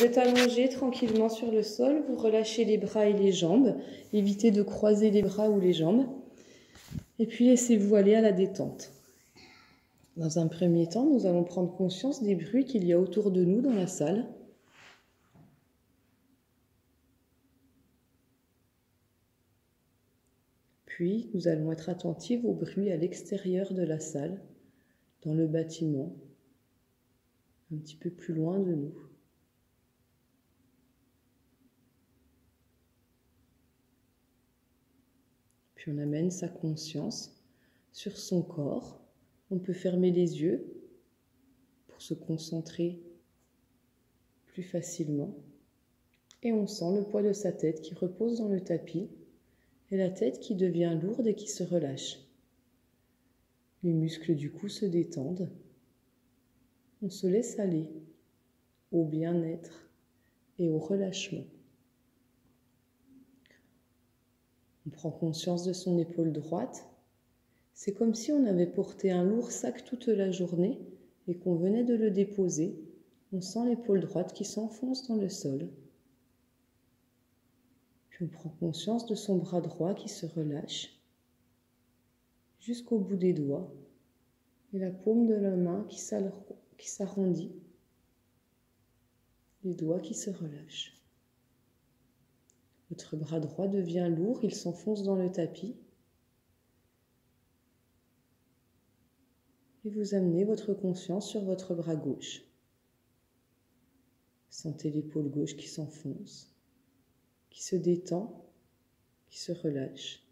vous êtes allongé tranquillement sur le sol, vous relâchez les bras et les jambes, évitez de croiser les bras ou les jambes, et puis laissez-vous aller à la détente. Dans un premier temps, nous allons prendre conscience des bruits qu'il y a autour de nous dans la salle. Puis, nous allons être attentifs aux bruits à l'extérieur de la salle, dans le bâtiment, un petit peu plus loin de nous. Puis on amène sa conscience sur son corps. On peut fermer les yeux pour se concentrer plus facilement. Et on sent le poids de sa tête qui repose dans le tapis et la tête qui devient lourde et qui se relâche. Les muscles du cou se détendent. On se laisse aller au bien-être et au relâchement. On prend conscience de son épaule droite. C'est comme si on avait porté un lourd sac toute la journée et qu'on venait de le déposer. On sent l'épaule droite qui s'enfonce dans le sol. Puis on prend conscience de son bras droit qui se relâche jusqu'au bout des doigts et la paume de la main qui s'arrondit, les doigts qui se relâchent. Votre bras droit devient lourd, il s'enfonce dans le tapis. Et vous amenez votre conscience sur votre bras gauche. Sentez l'épaule gauche qui s'enfonce, qui se détend, qui se relâche.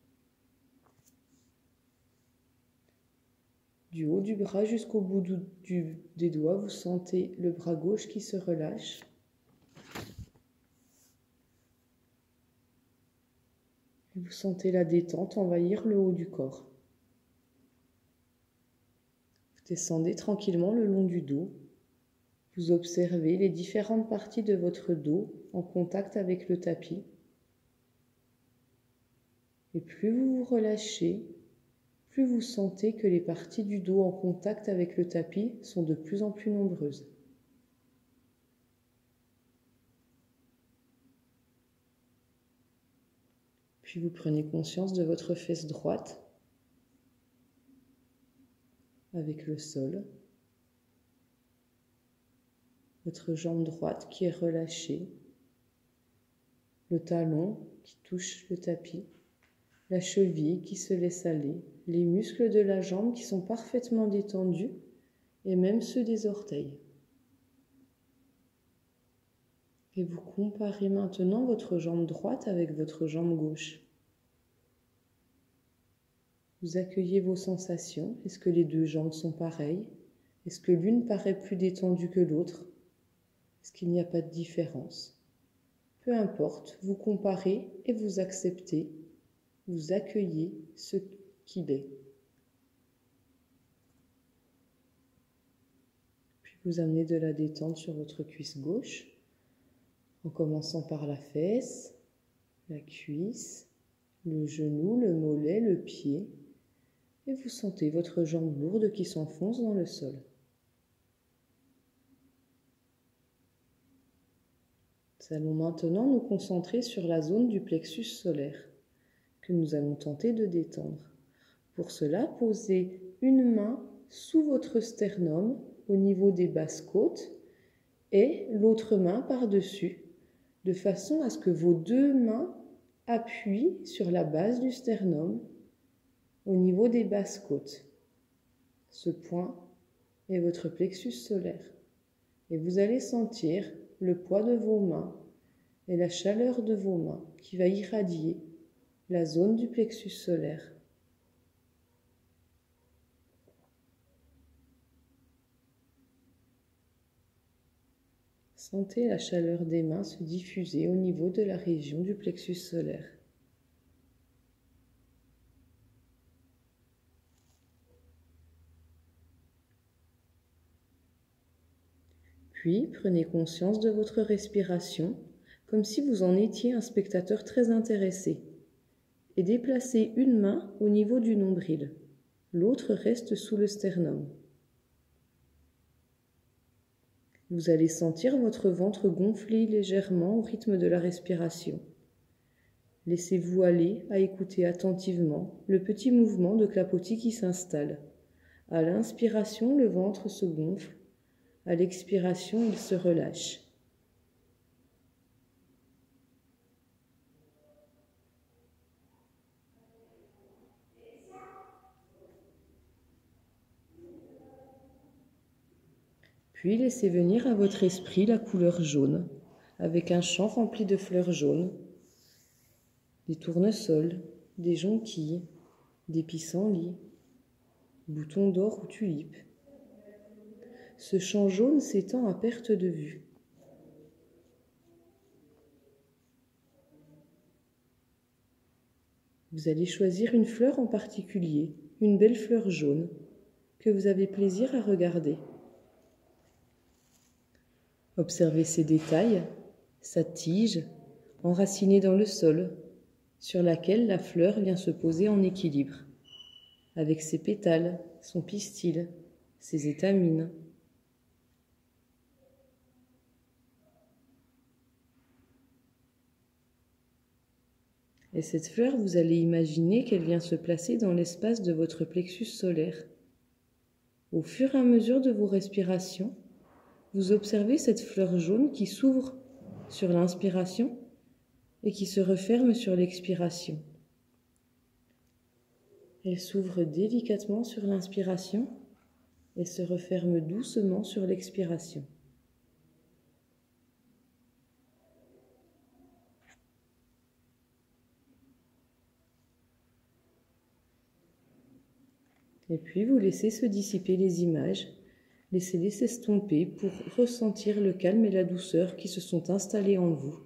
Du haut du bras jusqu'au bout des doigts, vous sentez le bras gauche qui se relâche. Et vous sentez la détente envahir le haut du corps. Vous descendez tranquillement le long du dos. Vous observez les différentes parties de votre dos en contact avec le tapis. Et plus vous vous relâchez, plus vous sentez que les parties du dos en contact avec le tapis sont de plus en plus nombreuses. Puis vous prenez conscience de votre fesse droite avec le sol, votre jambe droite qui est relâchée, le talon qui touche le tapis, la cheville qui se laisse aller, les muscles de la jambe qui sont parfaitement détendus et même ceux des orteils. Et vous comparez maintenant votre jambe droite avec votre jambe gauche. Vous accueillez vos sensations. Est-ce que les deux jambes sont pareilles? Est-ce que l'une paraît plus détendue que l'autre? Est-ce qu'il n'y a pas de différence? Peu importe, vous comparez et vous acceptez, vous accueillez ce qu'il est. Puis vous amenez de la détente sur votre cuisse gauche, en commençant par la fesse, la cuisse, le genou, le mollet, le pied, et vous sentez votre jambe lourde qui s'enfonce dans le sol. Nous allons maintenant nous concentrer sur la zone du plexus solaire, que nous allons tenter de détendre. Pour cela, posez une main sous votre sternum, au niveau des basses côtes, et l'autre main par-dessus, de façon à ce que vos deux mains appuient sur la base du sternum au niveau des basses côtes. Ce point est votre plexus solaire. Et vous allez sentir le poids de vos mains et la chaleur de vos mains qui va irradier la zone du plexus solaire. Sentez la chaleur des mains se diffuser au niveau de la région du plexus solaire. Puis, prenez conscience de votre respiration, comme si vous en étiez un spectateur très intéressé, et déplacez une main au niveau du nombril. L'autre reste sous le sternum. Vous allez sentir votre ventre gonfler légèrement au rythme de la respiration. Laissez-vous aller à écouter attentivement le petit mouvement de clapotis qui s'installe. À l'inspiration, le ventre se gonfle. À l'expiration, il se relâche. Puis laissez venir à votre esprit la couleur jaune, avec un champ rempli de fleurs jaunes, des tournesols, des jonquilles, des pissenlits, boutons d'or ou tulipes. Ce champ jaune s'étend à perte de vue. Vous allez choisir une fleur en particulier, une belle fleur jaune, que vous avez plaisir à regarder. Observez ses détails, sa tige, enracinée dans le sol, sur laquelle la fleur vient se poser en équilibre, avec ses pétales, son pistil, ses étamines. Et cette fleur, vous allez imaginer qu'elle vient se placer dans l'espace de votre plexus solaire. Au fur et à mesure de vos respirations, vous observez cette fleur jaune qui s'ouvre sur l'inspiration et qui se referme sur l'expiration. Elle s'ouvre délicatement sur l'inspiration et se referme doucement sur l'expiration. Et puis vous laissez se dissiper les images, laissez-les s'estomper pour ressentir le calme et la douceur qui se sont installés en vous.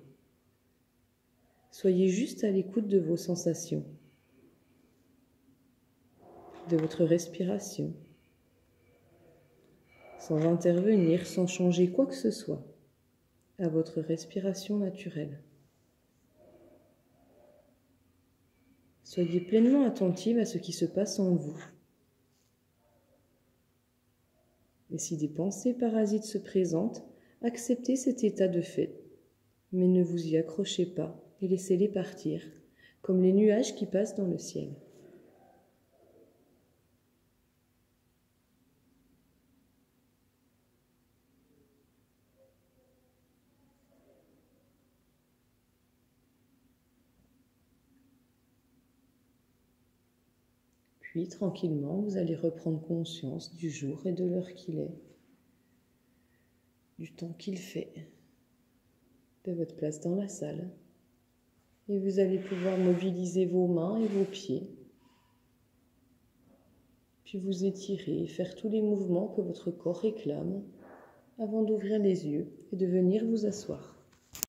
Soyez juste à l'écoute de vos sensations, de votre respiration, sans intervenir, sans changer quoi que ce soit, à votre respiration naturelle. Soyez pleinement attentive à ce qui se passe en vous. Et si des pensées parasites se présentent, acceptez cet état de fait, mais ne vous y accrochez pas et laissez-les partir, comme les nuages qui passent dans le ciel. Puis, tranquillement, vous allez reprendre conscience du jour et de l'heure qu'il est, du temps qu'il fait, de votre place dans la salle. Et vous allez pouvoir mobiliser vos mains et vos pieds, puis vous étirer et faire tous les mouvements que votre corps réclame avant d'ouvrir les yeux et de venir vous asseoir.